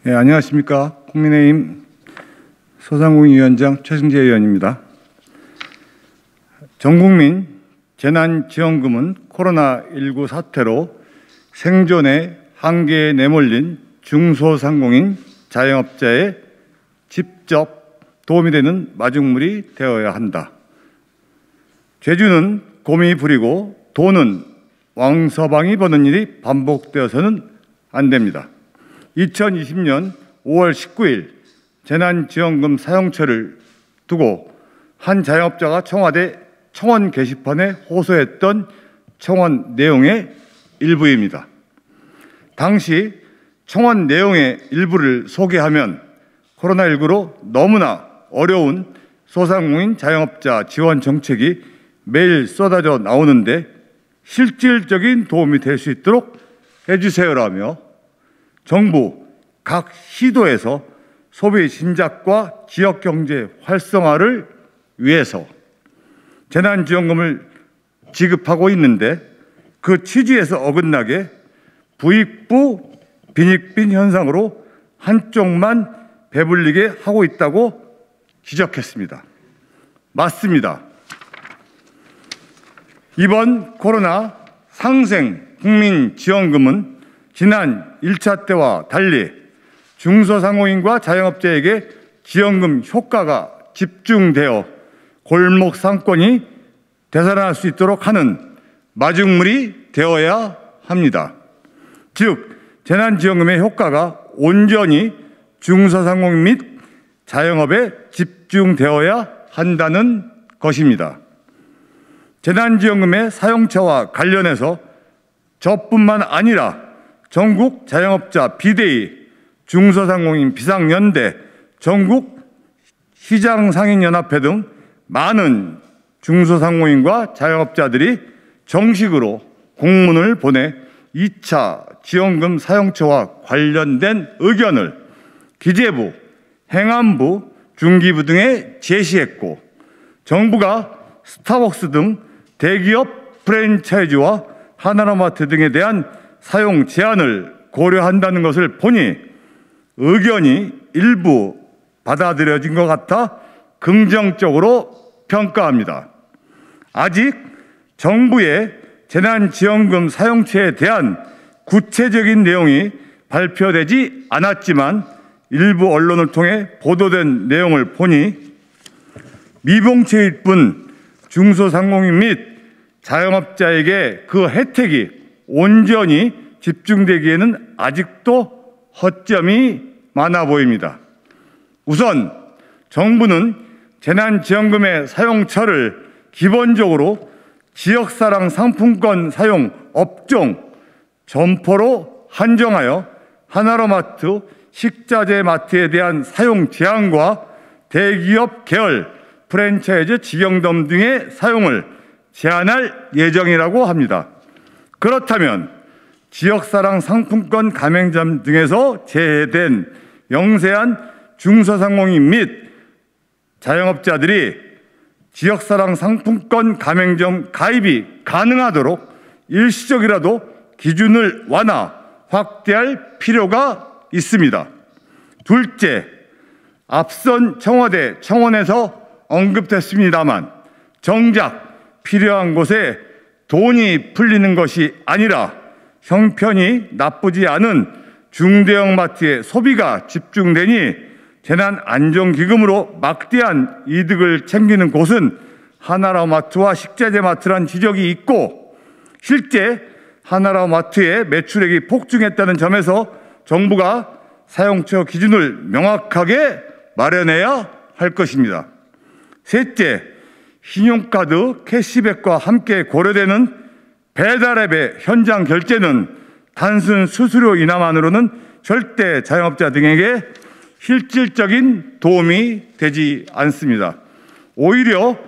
네, 안녕하십니까. 국민의힘 소상공인위원장 최승재 의원입니다. 전국민 재난지원금은 코로나19 사태로 생존의 한계에 내몰린 중소상공인 자영업자에 직접 도움이 되는 마중물이 되어야 한다. 죄주는 곰이 부리고 돈은 왕서방이 버는 일이 반복되어서는 안 됩니다. 2020년 5월 19일 재난지원금 사용처를 두고 한 자영업자가 청와대 청원 게시판에 호소했던 청원 내용의 일부입니다. 당시 청원 내용의 일부를 소개하면 코로나19로 너무나 어려운 소상공인 자영업자 지원 정책이 매일 쏟아져 나오는데 실질적인 도움이 될 수 있도록 해주세요라며 정부 각 시도에서 소비 신작과 지역경제 활성화를 위해서 재난지원금을 지급하고 있는데 그 취지에서 어긋나게 부익부 빈익빈 현상으로 한쪽만 배불리게 하고 있다고 지적했습니다. 맞습니다. 이번 코로나 상생 국민지원금은 지난 1차 때와 달리 중소상공인과 자영업자에게 지원금 효과가 집중되어 골목 상권이 되살아날 수 있도록 하는 마중물이 되어야 합니다. 즉, 재난지원금의 효과가 온전히 중소상공인 및 자영업에 집중되어야 한다는 것입니다. 재난지원금의 사용처와 관련해서 저뿐만 아니라 전국 자영업자 비대위, 중소상공인 비상연대, 전국 시장상인연합회 등 많은 중소상공인과 자영업자들이 정식으로 공문을 보내 2차 지원금 사용처와 관련된 의견을 기재부, 행안부, 중기부 등에 제시했고 정부가 스타벅스 등 대기업 프랜차이즈와 하나로마트 등에 대한 사용 제한을 고려한다는 것을 보니 의견이 일부 받아들여진 것 같아 긍정적으로 평가합니다. 아직 정부의 재난지원금 사용처에 대한 구체적인 내용이 발표되지 않았지만 일부 언론을 통해 보도된 내용을 보니 미봉체일 뿐 중소상공인 및 자영업자에게 그 혜택이 온전히 집중되기에는 아직도 허점이 많아 보입니다. 우선 정부는 재난지원금의 사용처를 기본적으로 지역사랑 상품권 사용 업종 점포로 한정하여 하나로마트, 식자재 마트에 대한 사용 제한과 대기업 계열 프랜차이즈 직영점 등의 사용을 제한할 예정이라고 합니다. 그렇다면 지역사랑 상품권 가맹점 등에서 제외된 영세한 중소상공인 및 자영업자들이 지역사랑 상품권 가맹점 가입이 가능하도록 일시적이라도 기준을 확대할 필요가 있습니다. 둘째, 앞선 청와대 청원에서 언급됐습니다만 정작 필요한 곳에 돈이 풀리는 것이 아니라 형편이 나쁘지 않은 중대형 마트의 소비가 집중되니 재난안전기금으로 막대한 이득을 챙기는 곳은 하나로마트와 식자재마트란 지적이 있고 실제 하나로마트의 매출액이 폭증했다는 점에서 정부가 사용처 기준을 명확하게 마련해야 할 것입니다. 셋째, 신용카드 캐시백과 함께 고려되는 배달앱의 현장 결제는 단순 수수료 인하만으로는 절대 자영업자 등에게 실질적인 도움이 되지 않습니다. 오히려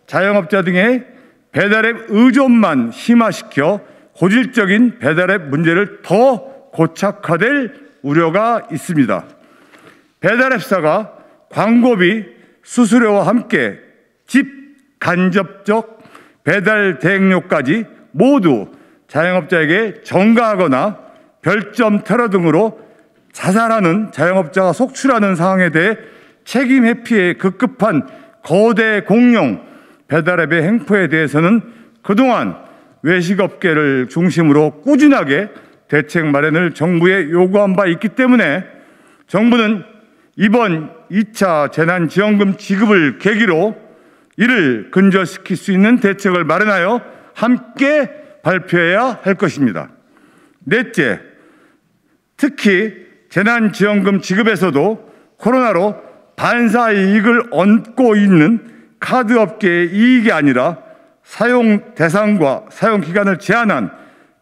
자영업자 등의 배달앱 의존만 심화시켜 고질적인 배달앱 문제를 더 고착화될 우려가 있습니다. 배달앱사가 광고비, 수수료와 함께 집 간접적 배달 대행료까지 모두 자영업자에게 전가하거나 별점 테러 등으로 자살하는 자영업자가 속출하는 상황에 대해 책임 회피에 급급한 거대 공룡 배달앱의 행포에 대해서는 그동안 외식업계를 중심으로 꾸준하게 대책 마련을 정부에 요구한 바 있기 때문에 정부는 이번 2차 재난지원금 지급을 계기로 이를 근절시킬 수 있는 대책을 마련하여 함께 발표해야 할 것입니다. 넷째, 특히 재난지원금 지급에서도 코로나로 반사이익을 얻고 있는 카드업계의 이익이 아니라 사용 대상과 사용 기간을 제한한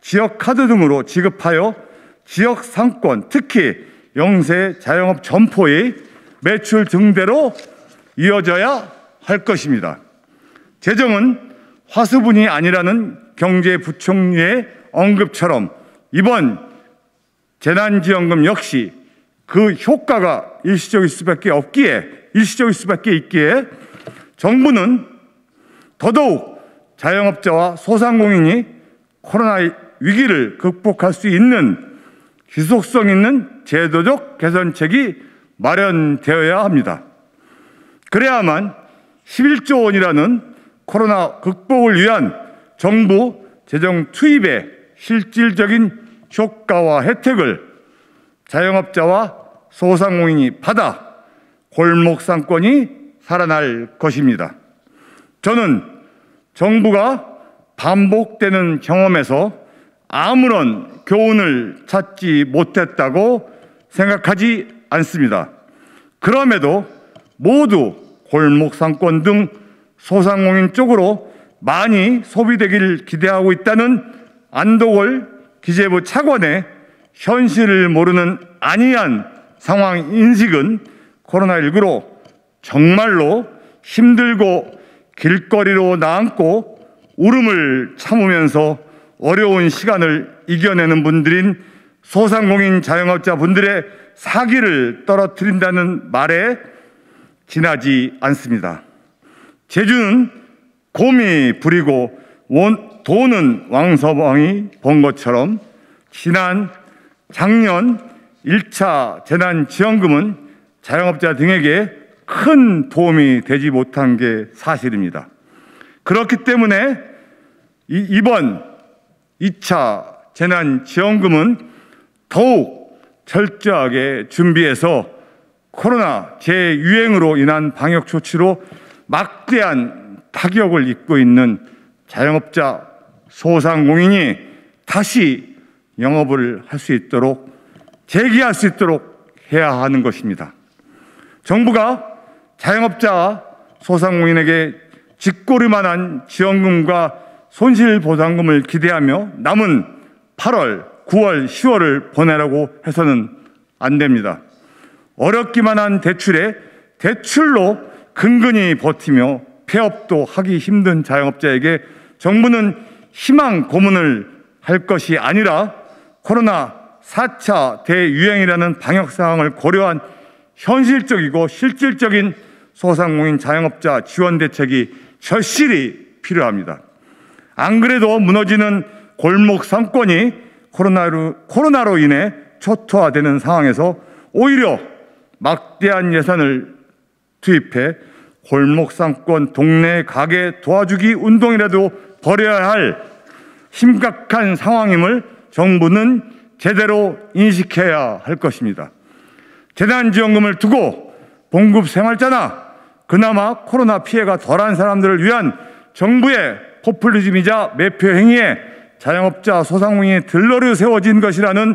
지역카드 등으로 지급하여 지역 상권, 특히 영세 자영업 점포의 매출 등대로 이어져야 할 것입니다. 재정은 화수분이 아니라는 경제부총리의 언급처럼 이번 재난지원금 역시 그 효과가 일시적일 수밖에 있기에 정부는 더더욱 자영업자와 소상공인이 코로나 위기를 극복할 수 있는 지속성 있는 제도적 개선책이 마련되어야 합니다. 그래야만 11조 원이라는 코로나 극복을 위한 정부 재정 투입의 실질적인 효과와 혜택을 자영업자와 소상공인이 받아 골목 상권이 살아날 것입니다. 저는 정부가 반복되는 경험에서 아무런 교훈을 찾지 못했다고 생각하지 않습니다. 그럼에도 모두 골목 상권 등 소상공인 쪽으로 많이 소비되기를 기대하고 있다는 안도걸 기재부 차관의 현실을 모르는 안이한 상황 인식은 코로나19로 정말로 힘들고 길거리로 나앉고 울음을 참으면서 어려운 시간을 이겨내는 분들인 소상공인 자영업자 분들의 사기를 떨어뜨린다는 말에 지나지 않습니다. 재주는 곰이 부리고 돈은 왕서방이 번 것처럼 작년 1차 재난지원금은 자영업자 등에게 큰 도움이 되지 못한 게 사실입니다. 그렇기 때문에 이번 2차 재난지원금은 더욱 철저하게 준비해서 코로나 재유행으로 인한 방역 조치로 막대한 타격을 입고 있는 자영업자, 소상공인이 다시 영업을 할 수 있도록 재기할 수 있도록 해야 하는 것입니다. 정부가 자영업자, 소상공인에게 짓고를만한 지원금과 손실보상금을 기대하며 남은 8월, 9월, 10월을 보내라고 해서는 안 됩니다. 어렵기만 한 대출에 대출로 근근히 버티며 폐업도 하기 힘든 자영업자에게 정부는 희망 고문을 할 것이 아니라 코로나 4차 대유행이라는 방역 상황을 고려한 현실적이고 실질적인 소상공인 자영업자 지원 대책이 절실히 필요합니다. 안 그래도 무너지는 골목 상권이 코로나로 인해 초토화되는 상황에서 오히려 막대한 예산을 투입해 골목 상권 동네 가게 도와주기 운동이라도 벌여야 할 심각한 상황임을 정부는 제대로 인식해야 할 것입니다. 재난지원금을 두고 봉급 생활자나 그나마 코로나 피해가 덜한 사람들을 위한 정부의 포퓰리즘이자 매표 행위에 자영업자, 소상공인이 들러리 세워진 것이라는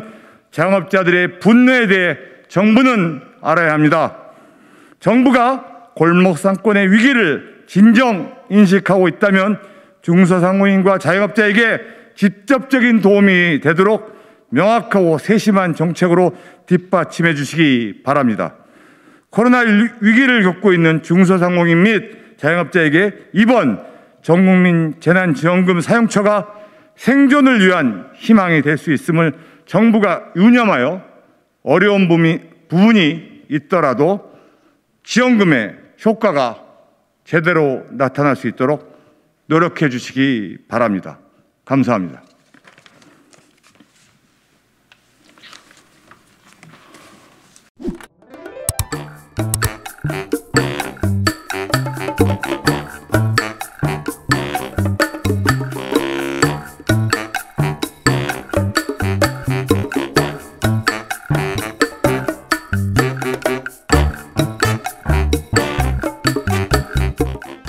자영업자들의 분노에 대해 정부는 알아야 합니다. 정부가 골목 상권의 위기를 진정 인식하고 있다면 중소상공인과 자영업자에게 직접적인 도움이 되도록 명확하고 세심한 정책으로 뒷받침해 주시기 바랍니다. 코로나 위기를 겪고 있는 중소상공인 및 자영업자에게 이번 전국민 재난지원금 사용처가 생존을 위한 희망이 될 수 있음을 정부가 유념하여 어려운 부분이 있더라도 지원금의 효과가 제대로 나타날 수 있도록 노력해 주시기 바랍니다. 감사합니다.